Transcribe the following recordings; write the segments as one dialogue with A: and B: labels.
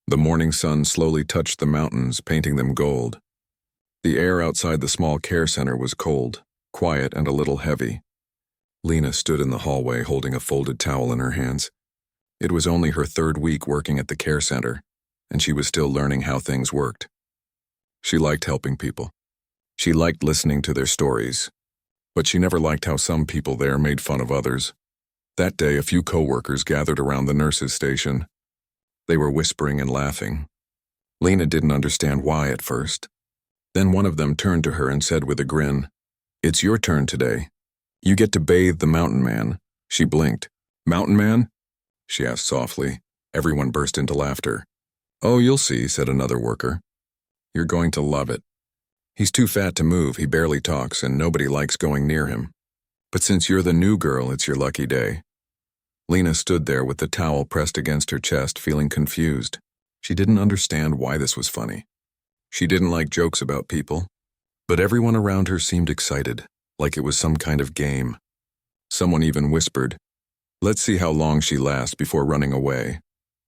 A: The morning sun slowly touched the mountains, painting them gold. The air outside the small care center was cold, quiet, and a little heavy. Lena stood in the hallway holding a folded towel in her hands. It was only her third week working at the care center, and she was still learning how things worked. She liked helping people. She liked listening to their stories, but she never liked how some people there made fun of others. That day, a few co-workers gathered around the nurse's station. They were whispering and laughing. Lena didn't understand why at first. Then one of them turned to her and said with a grin, "It's your turn today. You get to bathe the mountain man." She blinked. "Mountain man?" she asked softly. Everyone burst into laughter. "Oh, you'll see," said another worker. "You're going to love it. He's too fat to move, he barely talks, and nobody likes going near him. But since you're the new girl, it's your lucky day." Lena stood there with the towel pressed against her chest, feeling confused. She didn't understand why this was funny. She didn't like jokes about people, but everyone around her seemed excited, like it was some kind of game. Someone even whispered, "Let's see how long she lasts before running away."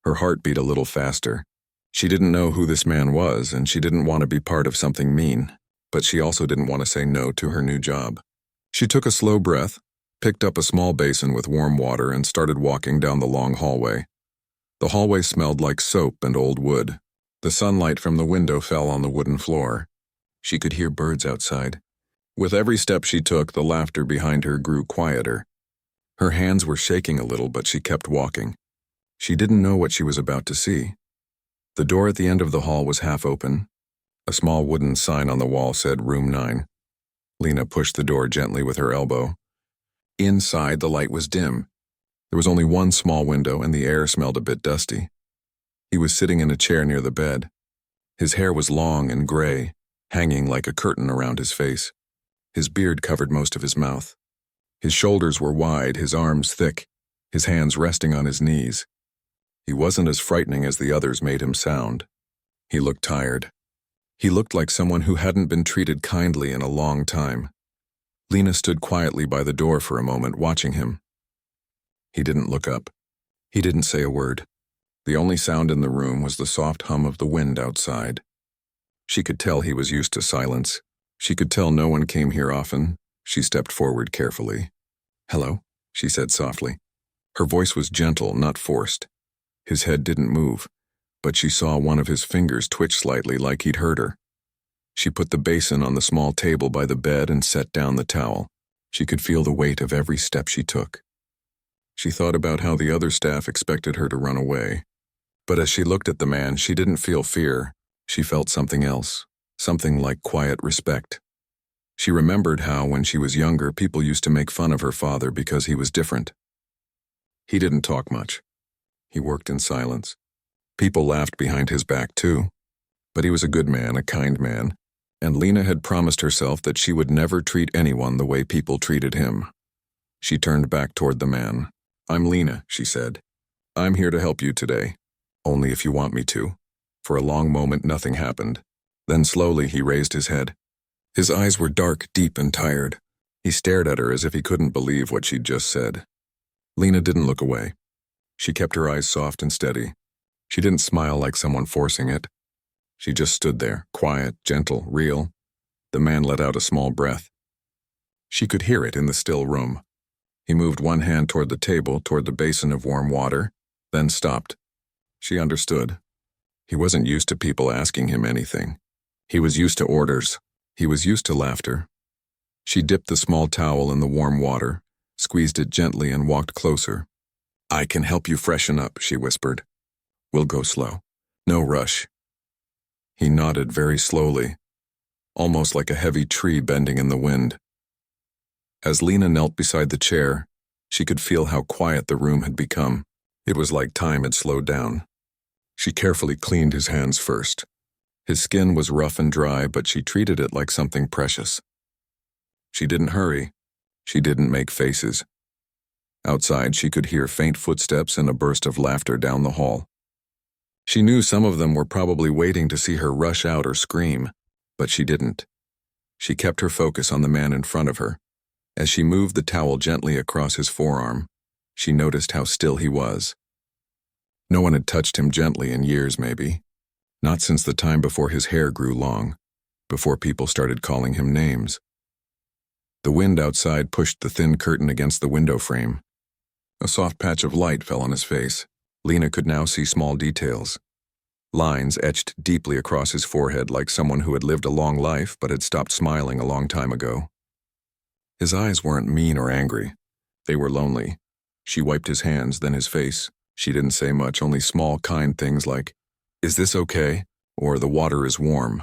A: Her heart beat a little faster. She didn't know who this man was, and she didn't want to be part of something mean, but she also didn't want to say no to her new job. She took a slow breath, picked up a small basin with warm water, and started walking down the long hallway. The hallway smelled like soap and old wood. The sunlight from the window fell on the wooden floor. She could hear birds outside. With every step she took, the laughter behind her grew quieter. Her hands were shaking a little, but she kept walking. She didn't know what she was about to see. The door at the end of the hall was half open. A small wooden sign on the wall said Room 9. Lena pushed the door gently with her elbow. Inside, the light was dim. There was only one small window, and the air smelled a bit dusty. He was sitting in a chair near the bed. His hair was long and gray, hanging like a curtain around his face. His beard covered most of his mouth. His shoulders were wide, his arms thick, his hands resting on his knees. He wasn't as frightening as the others made him sound. He looked tired. He looked like someone who hadn't been treated kindly in a long time. Lena stood quietly by the door for a moment, watching him. He didn't look up. He didn't say a word. The only sound in the room was the soft hum of the wind outside. She could tell he was used to silence. She could tell no one came here often. She stepped forward carefully. "Hello," she said softly. Her voice was gentle, not forced. His head didn't move, but she saw one of his fingers twitch slightly like he'd heard her. She put the basin on the small table by the bed and set down the towel. She could feel the weight of every step she took. She thought about how the other staff expected her to run away. But as she looked at the man, she didn't feel fear. She felt something else, something like quiet respect. She remembered how, when she was younger, people used to make fun of her father because he was different. He didn't talk much. He worked in silence. People laughed behind his back too. But he was a good man, a kind man, and Lena had promised herself that she would never treat anyone the way people treated him. She turned back toward the man. "I'm Lena," she said. "I'm here to help you today. Only if you want me to." For a long moment, nothing happened. Then slowly he raised his head. His eyes were dark, deep, and tired. He stared at her as if he couldn't believe what she'd just said. Lena didn't look away. She kept her eyes soft and steady. She didn't smile like someone forcing it. She just stood there, quiet, gentle, real. The man let out a small breath. She could hear it in the still room. He moved one hand toward the table, toward the basin of warm water, then stopped. She understood. He wasn't used to people asking him anything. He was used to orders. He was used to laughter. She dipped the small towel in the warm water, squeezed it gently, and walked closer. "I can help you freshen up," she whispered. "We'll go slow. No rush." He nodded very slowly, almost like a heavy tree bending in the wind. As Lena knelt beside the chair, she could feel how quiet the room had become. It was like time had slowed down. She carefully cleaned his hands first. His skin was rough and dry, but she treated it like something precious. She didn't hurry. She didn't make faces. Outside, she could hear faint footsteps and a burst of laughter down the hall. She knew some of them were probably waiting to see her rush out or scream, but she didn't. She kept her focus on the man in front of her. As she moved the towel gently across his forearm, she noticed how still he was. No one had touched him gently in years, maybe. Not since the time before his hair grew long, before people started calling him names. The wind outside pushed the thin curtain against the window frame. A soft patch of light fell on his face. Lena could now see small details. Lines etched deeply across his forehead like someone who had lived a long life but had stopped smiling a long time ago. His eyes weren't mean or angry. They were lonely. She wiped his hands, then his face. She didn't say much, only small, kind things like, "Is this okay?" or "The water is warm."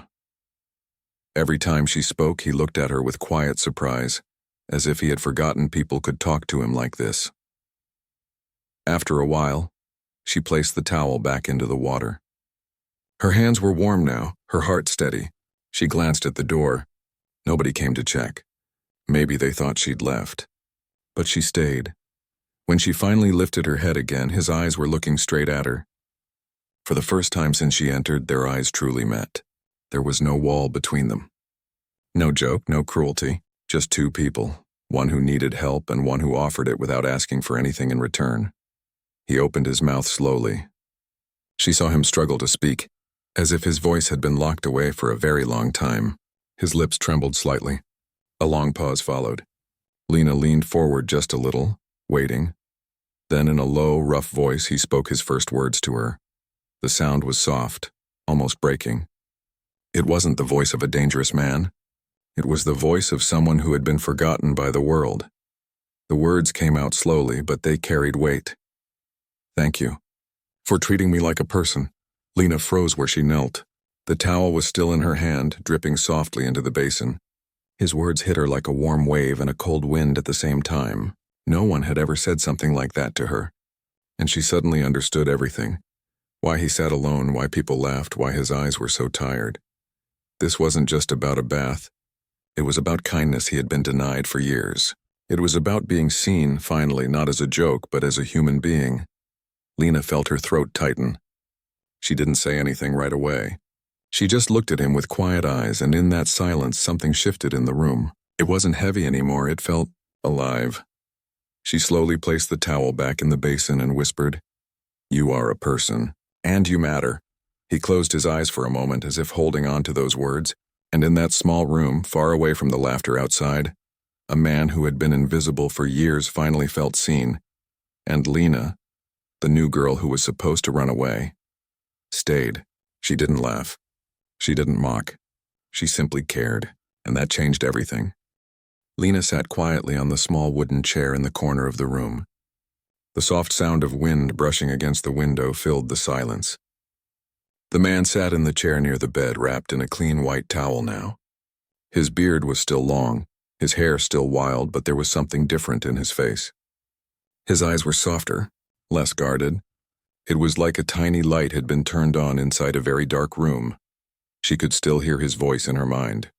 A: Every time she spoke, he looked at her with quiet surprise, as if he had forgotten people could talk to him like this. After a while, she placed the towel back into the water. Her hands were warm now, her heart steady. She glanced at the door. Nobody came to check. Maybe they thought she'd left. But she stayed. When she finally lifted her head again, his eyes were looking straight at her. For the first time since she entered, their eyes truly met. There was no wall between them. No joke, no cruelty, just two people, one who needed help and one who offered it without asking for anything in return. He opened his mouth slowly. She saw him struggle to speak, as if his voice had been locked away for a very long time. His lips trembled slightly. A long pause followed. Lena leaned forward just a little, waiting. Then in a low, rough voice, he spoke his first words to her. The sound was soft, almost breaking. It wasn't the voice of a dangerous man. It was the voice of someone who had been forgotten by the world. The words came out slowly, but they carried weight. "Thank you for treating me like a person." Lena froze where she knelt. The towel was still in her hand, dripping softly into the basin. His words hit her like a warm wave and a cold wind at the same time. No one had ever said something like that to her. And she suddenly understood everything. Why he sat alone, why people laughed, why his eyes were so tired. This wasn't just about a bath. It was about kindness he had been denied for years. It was about being seen, finally, not as a joke, but as a human being. Lena felt her throat tighten. She didn't say anything right away. She just looked at him with quiet eyes, and in that silence something shifted in the room. It wasn't heavy anymore, it felt alive. She slowly placed the towel back in the basin and whispered, "You are a person, and you matter." He closed his eyes for a moment as if holding on to those words, and in that small room, far away from the laughter outside, a man who had been invisible for years finally felt seen. And Lena, the new girl who was supposed to run away, stayed. She didn't laugh. She didn't mock. She simply cared, and that changed everything. Lena sat quietly on the small wooden chair in the corner of the room. The soft sound of wind brushing against the window filled the silence. The man sat in the chair near the bed, wrapped in a clean white towel now. His beard was still long, his hair still wild, but there was something different in his face. His eyes were softer, less guarded. It was like a tiny light had been turned on inside a very dark room. She could still hear his voice in her mind.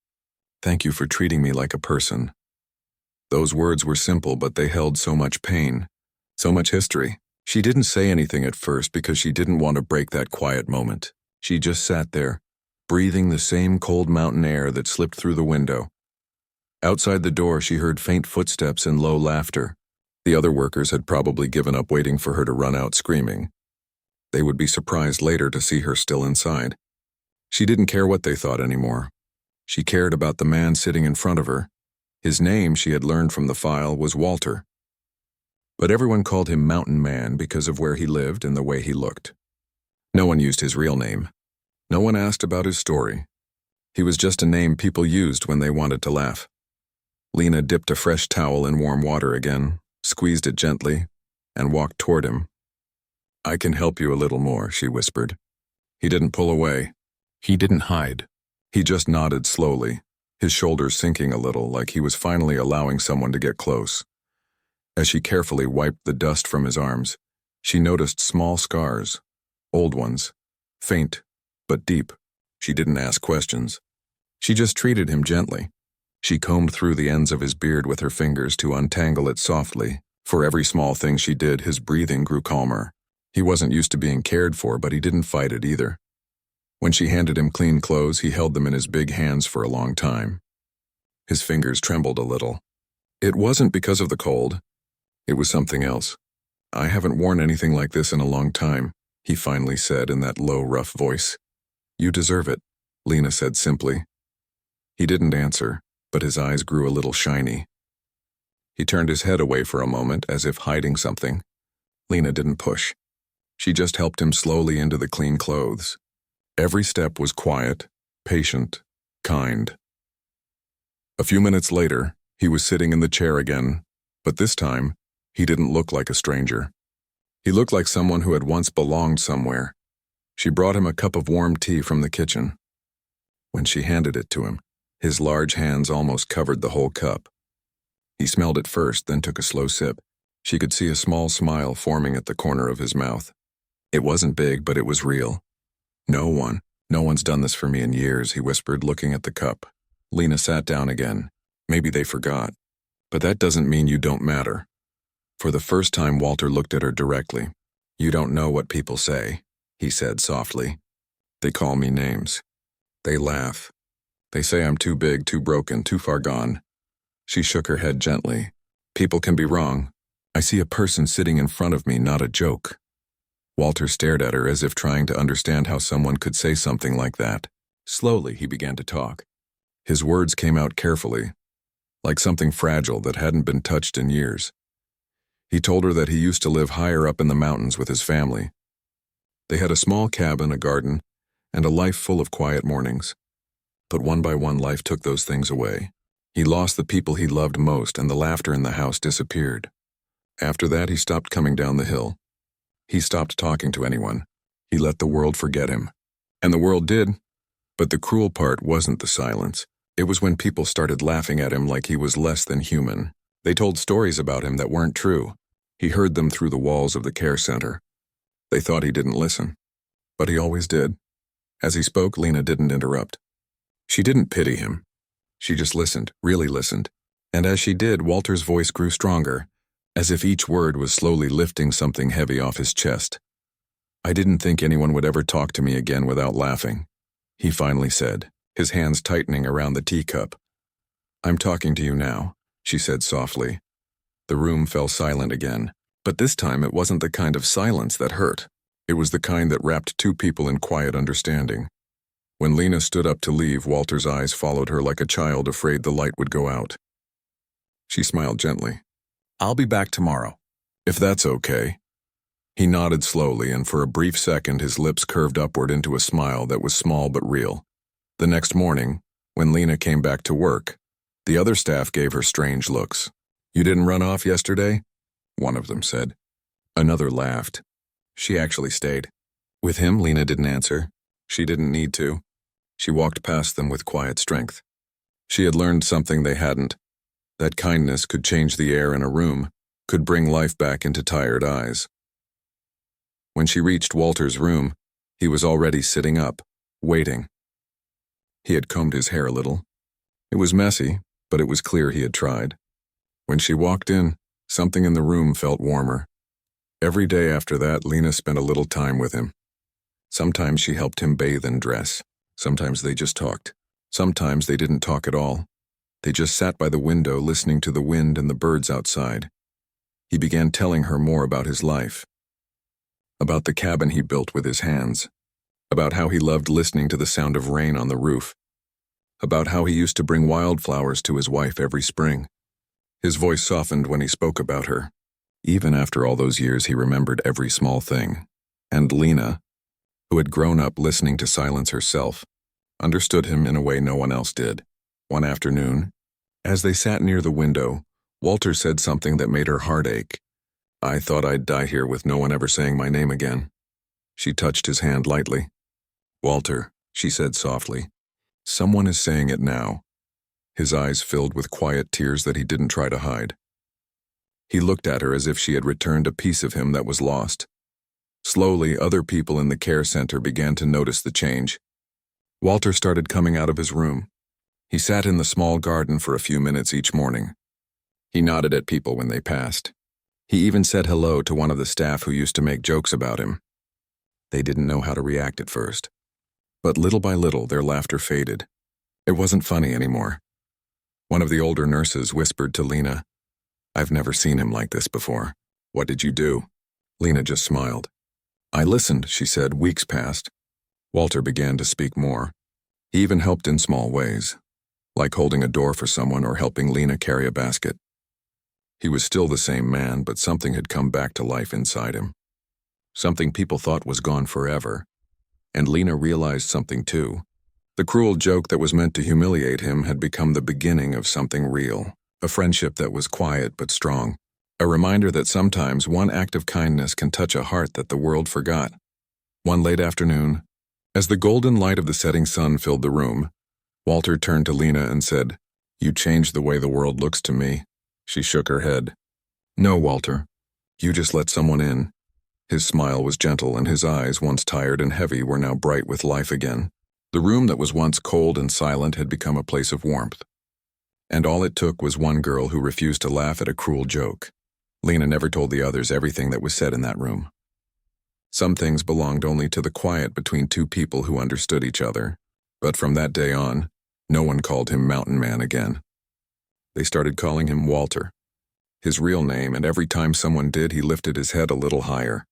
A: "Thank you for treating me like a person." Those words were simple, but they held so much pain, so much history. She didn't say anything at first because she didn't want to break that quiet moment. She just sat there, breathing the same cold mountain air that slipped through the window. Outside the door, she heard faint footsteps and low laughter. The other workers had probably given up waiting for her to run out screaming. They would be surprised later to see her still inside. She didn't care what they thought anymore. She cared about the man sitting in front of her. His name, she had learned from the file, was Walter. But everyone called him Mountain Man because of where he lived and the way he looked. No one used his real name. No one asked about his story. He was just a name people used when they wanted to laugh. Lena dipped a fresh towel in warm water again, squeezed it gently, and walked toward him. "I can help you a little more," she whispered. He didn't pull away. He didn't hide. He just nodded slowly, his shoulders sinking a little, like he was finally allowing someone to get close. As she carefully wiped the dust from his arms, she noticed small scars, old ones, faint, but deep. She didn't ask questions. She just treated him gently. She combed through the ends of his beard with her fingers to untangle it softly. For every small thing she did, his breathing grew calmer. He wasn't used to being cared for, but he didn't fight it either. When she handed him clean clothes, he held them in his big hands for a long time. His fingers trembled a little. It wasn't because of the cold. It was something else. "I haven't worn anything like this in a long time." he finally said in that low, rough voice. You deserve it, Lena said simply. He didn't answer, but his eyes grew a little shiny. He turned his head away for a moment, as if hiding something. Lena didn't push. She just helped him slowly into the clean clothes. Every step was quiet, patient, kind. A few minutes later, he was sitting in the chair again, but this time, he didn't look like a stranger. He looked like someone who had once belonged somewhere. She brought him a cup of warm tea from the kitchen. When she handed it to him, his large hands almost covered the whole cup. He smelled it first, then took a slow sip. She could see a small smile forming at the corner of his mouth. It wasn't big, but it was real. No one's done this for me in years, he whispered, looking at the cup. Lena sat down again. Maybe they forgot. But that doesn't mean you don't matter. For the first time, Walter looked at her directly. You don't know what people say, he said softly. They call me names. They laugh. They say I'm too big, too broken, too far gone. She shook her head gently. People can be wrong. I see a person sitting in front of me, not a joke. Walter stared at her as if trying to understand how someone could say something like that. Slowly, he began to talk. His words came out carefully, like something fragile that hadn't been touched in years. He told her that he used to live higher up in the mountains with his family. They had a small cabin, a garden, and a life full of quiet mornings. But one by one, life took those things away. He lost the people he loved most, and the laughter in the house disappeared. After that, he stopped coming down the hill. He stopped talking to anyone. He let the world forget him. And the world did. But the cruel part wasn't the silence. It was when people started laughing at him like he was less than human. They told stories about him that weren't true. He heard them through the walls of the care center. They thought he didn't listen. But he always did. As he spoke, Lena didn't interrupt. She didn't pity him. She just listened, really listened. And as she did, Walter's voice grew stronger, as if each word was slowly lifting something heavy off his chest. I didn't think anyone would ever talk to me again without laughing, he finally said, his hands tightening around the teacup. I'm talking to you now, she said softly. The room fell silent again, but this time it wasn't the kind of silence that hurt. It was the kind that wrapped two people in quiet understanding. When Lena stood up to leave, Walter's eyes followed her like a child afraid the light would go out. She smiled gently. I'll be back tomorrow, if that's okay. He nodded slowly, and for a brief second his lips curved upward into a smile that was small but real. The next morning, when Lena came back to work, the other staff gave her strange looks. You didn't run off yesterday? One of them said. Another laughed. She actually stayed. With him, Lena didn't answer. She didn't need to. She walked past them with quiet strength. She had learned something they hadn't. That kindness could change the air in a room, could bring life back into tired eyes. When she reached Walter's room, he was already sitting up, waiting. He had combed his hair a little. It was messy, but it was clear he had tried. When she walked in, something in the room felt warmer. Every day after that, Lena spent a little time with him. Sometimes she helped him bathe and dress. Sometimes they just talked. Sometimes they didn't talk at all. They just sat by the window listening to the wind and the birds outside. He began telling her more about his life. About the cabin he built with his hands. About how he loved listening to the sound of rain on the roof. About how he used to bring wildflowers to his wife every spring. His voice softened when he spoke about her. Even after all those years, he remembered every small thing. And Lena, who had grown up listening to silence herself, understood him in a way no one else did. One afternoon, as they sat near the window, Walter said something that made her heart ache. I thought I'd die here with no one ever saying my name again. She touched his hand lightly. Walter, she said softly. Someone is saying it now. His eyes filled with quiet tears that he didn't try to hide. He looked at her as if she had returned a piece of him that was lost. Slowly, other people in the care center began to notice the change. Walter started coming out of his room. He sat in the small garden for a few minutes each morning. He nodded at people when they passed. He even said hello to one of the staff who used to make jokes about him. They didn't know how to react at first. But little by little, their laughter faded. It wasn't funny anymore. One of the older nurses whispered to Lena, I've never seen him like this before. What did you do? Lena just smiled. I listened, she said. Weeks passed. Walter began to speak more. He even helped in small ways, like holding a door for someone or helping Lena carry a basket. He was still the same man, but something had come back to life inside him. Something people thought was gone forever. And Lena realized something too. The cruel joke that was meant to humiliate him had become the beginning of something real, a friendship that was quiet but strong, a reminder that sometimes one act of kindness can touch a heart that the world forgot. One late afternoon, as the golden light of the setting sun filled the room, Walter turned to Lena and said, "You changed the way the world looks to me." She shook her head. "No, Walter. You just let someone in." His smile was gentle, and his eyes, once tired and heavy, were now bright with life again. The room that was once cold and silent had become a place of warmth. And all it took was one girl who refused to laugh at a cruel joke. Lena never told the others everything that was said in that room. Some things belonged only to the quiet between two people who understood each other. But from that day on, no one called him Mountain Man again. They started calling him Walter, his real name, and every time someone did, he lifted his head a little higher.